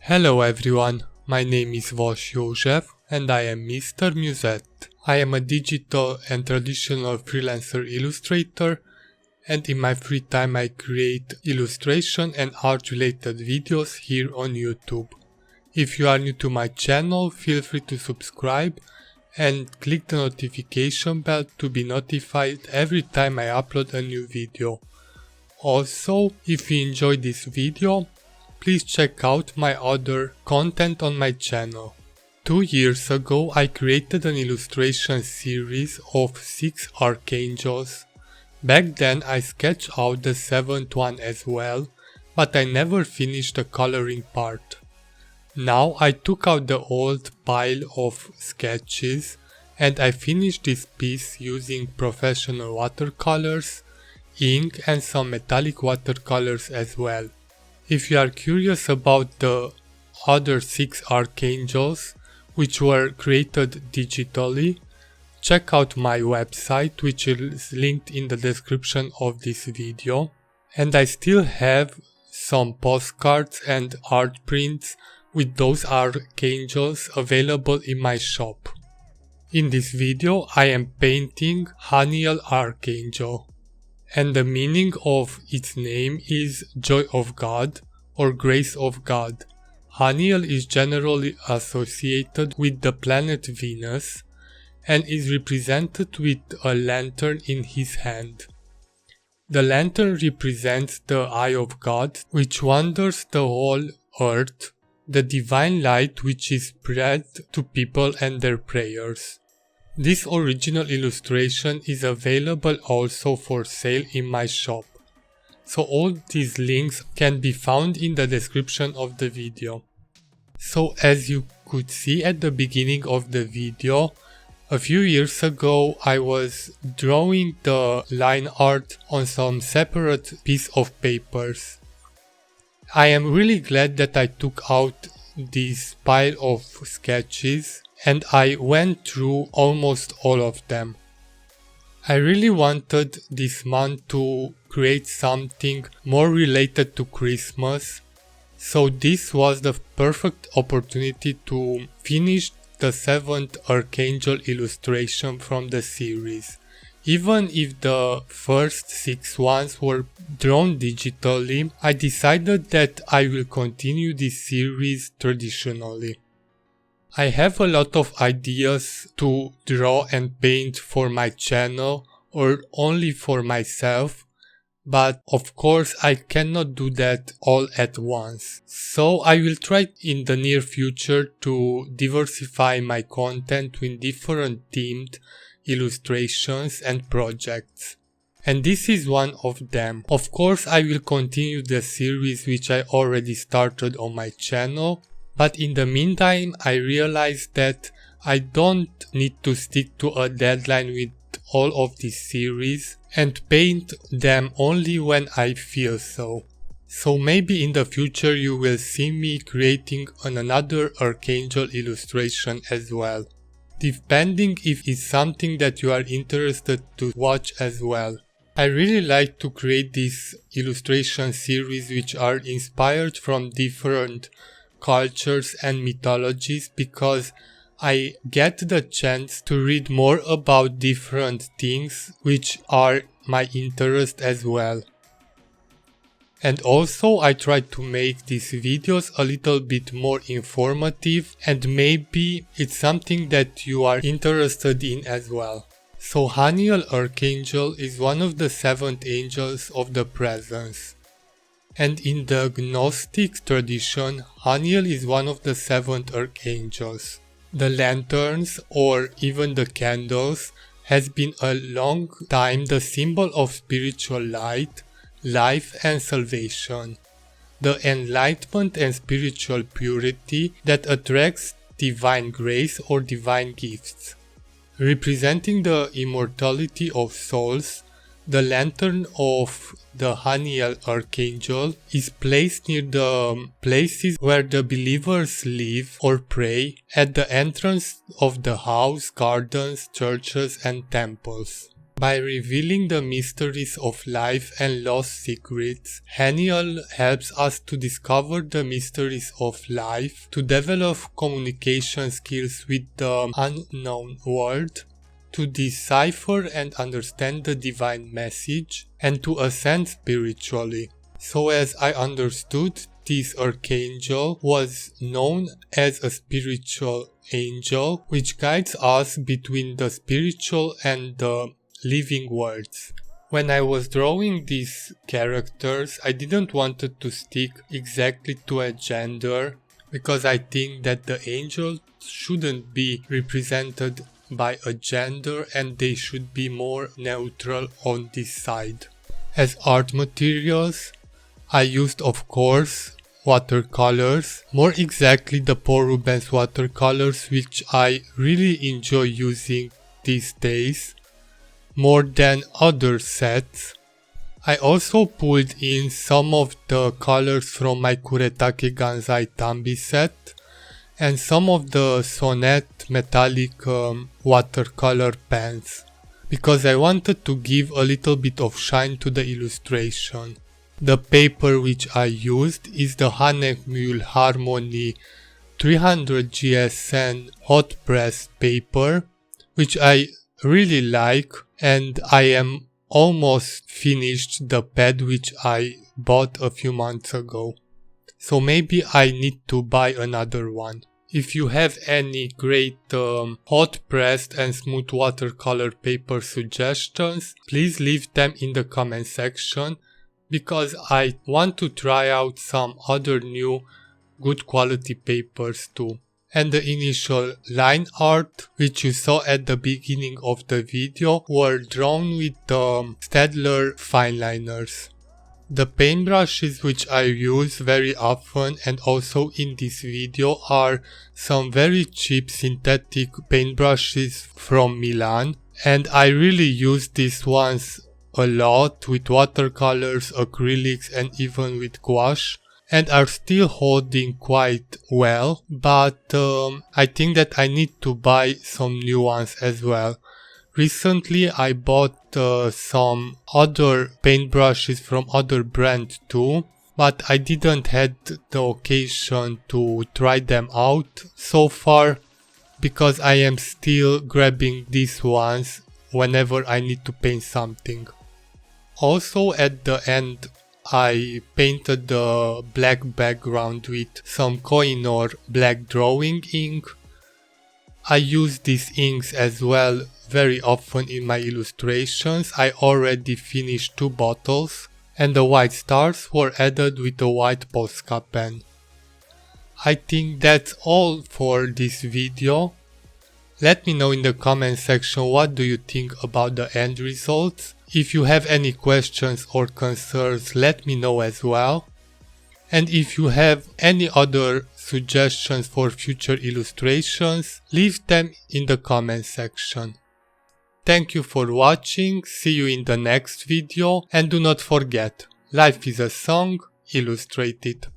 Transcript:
Hello everyone, my name is Vas József and I am Mr. Musette. I am a digital and traditional freelancer illustrator, and in my free time I create illustration and art related videos here on YouTube. If you are new to my channel, feel free to subscribe and click the notification bell to be notified every time I upload a new video. Also, if you enjoyed this video, please check out my other content on my channel. 2 years ago I created an illustration series of 6 archangels. Back then I sketched out the 7th one as well, but I never finished the coloring part. Now I took out the old pile of sketches and I finished this piece using professional watercolors, ink and some metallic watercolors as well. If you are curious about the other 6 archangels which were created digitally, check out my website, which is linked in the description of this video. And I still have some postcards and art prints with those archangels available in my shop. In this video I am painting Haniel Archangel. And the meaning of its name is Joy of God or Grace of God. Haniel is generally associated with the planet Venus and is represented with a lantern in his hand. The lantern represents the eye of God, which wanders the whole earth, the divine light which is spread to people and their prayers. This original illustration is available also for sale in my shop, so all these links can be found in the description of the video. So as you could see at the beginning of the video, a few years ago I was drawing the line art on some separate piece of papers. I am really glad that I took out this pile of sketches and I went through almost all of them. I really wanted this month to create something more related to Christmas, so this was the perfect opportunity to finish the 7th archangel illustration from the series. Even if the first 6 ones were drawn digitally, I decided that I will continue this series traditionally. I have a lot of ideas to draw and paint for my channel or only for myself, but of course I cannot do that all at once. So I will try in the near future to diversify my content with different themed illustrations and projects. And this is one of them. Of course I will continue the series which I already started on my channel. But in the meantime, I realized that I don't need to stick to a deadline with all of this series and paint them only when I feel so. So maybe in the future you will see me creating another archangel illustration as well, depending if it's something that you are interested to watch as well. I really like to create these illustration series which are inspired from different cultures and mythologies because I get the chance to read more about different things which are my interest as well. And also I try to make these videos a little bit more informative, and maybe it's something that you are interested in as well. So Haniel Archangel is one of the 7 angels of the presence. And in the Gnostic tradition, Haniel is one of the 7 archangels. The lanterns or even the candles has been a long time the symbol of spiritual light, life and salvation. The enlightenment and spiritual purity that attracts divine grace or divine gifts. Representing the immortality of souls, the lantern of the Haniel Archangel is placed near the places where the believers live or pray, at the entrance of the house, gardens, churches and temples. By revealing the mysteries of life and lost secrets, Haniel helps us to discover the mysteries of life, to develop communication skills with the unknown world, to decipher and understand the divine message, and to ascend spiritually. So as I understood, this archangel was known as a spiritual angel, which guides us between the spiritual and the living worlds. When I was drawing these characters, I didn't want to stick exactly to a gender, because I think that the angels shouldn't be represented by a gender and they should be more neutral on this side. As art materials, I used, of course, watercolors, more exactly the Paul Rubens watercolors, which I really enjoy using these days, more than other sets. I also pulled in some of the colors from my Kuretake Gansai Tambi set and some of the Sonnet metallic watercolor pens, because I wanted to give a little bit of shine to the illustration. The paper which I used is the Haniel Harmony 300 GSN hot press paper, which I really like, and I am almost finished the pad which I bought a few months ago. So maybe I need to buy another one. If you have any great hot pressed and smooth watercolor paper suggestions, please leave them in the comment section, because I want to try out some other new good quality papers too. And the initial line art, which you saw at the beginning of the video, were drawn with Staedtler fine liners. The paintbrushes which I use very often and also in this video are some very cheap synthetic paintbrushes from Milan, and I really use these ones a lot with watercolors, acrylics and even with gouache, and are still holding quite well, but I think that I need to buy some new ones as well. Recently I bought some other paintbrushes from other brands too, but I didn't had the occasion to try them out so far, because I am still grabbing these ones whenever I need to paint something. Also at the end I painted the black background with some Koh-i-Noor black drawing ink. I use these inks as well very often in my illustrations. I already finished 2 bottles, and the white stars were added with a white Polska pen. I think that's all for this video. Let me know in the comment section what do you think about the end results. If you have any questions or concerns, let me know as well. And if you have any other suggestions for future illustrations, leave them in the comment section. Thank you for watching, see you in the next video, and do not forget, life is a song, illustrate it.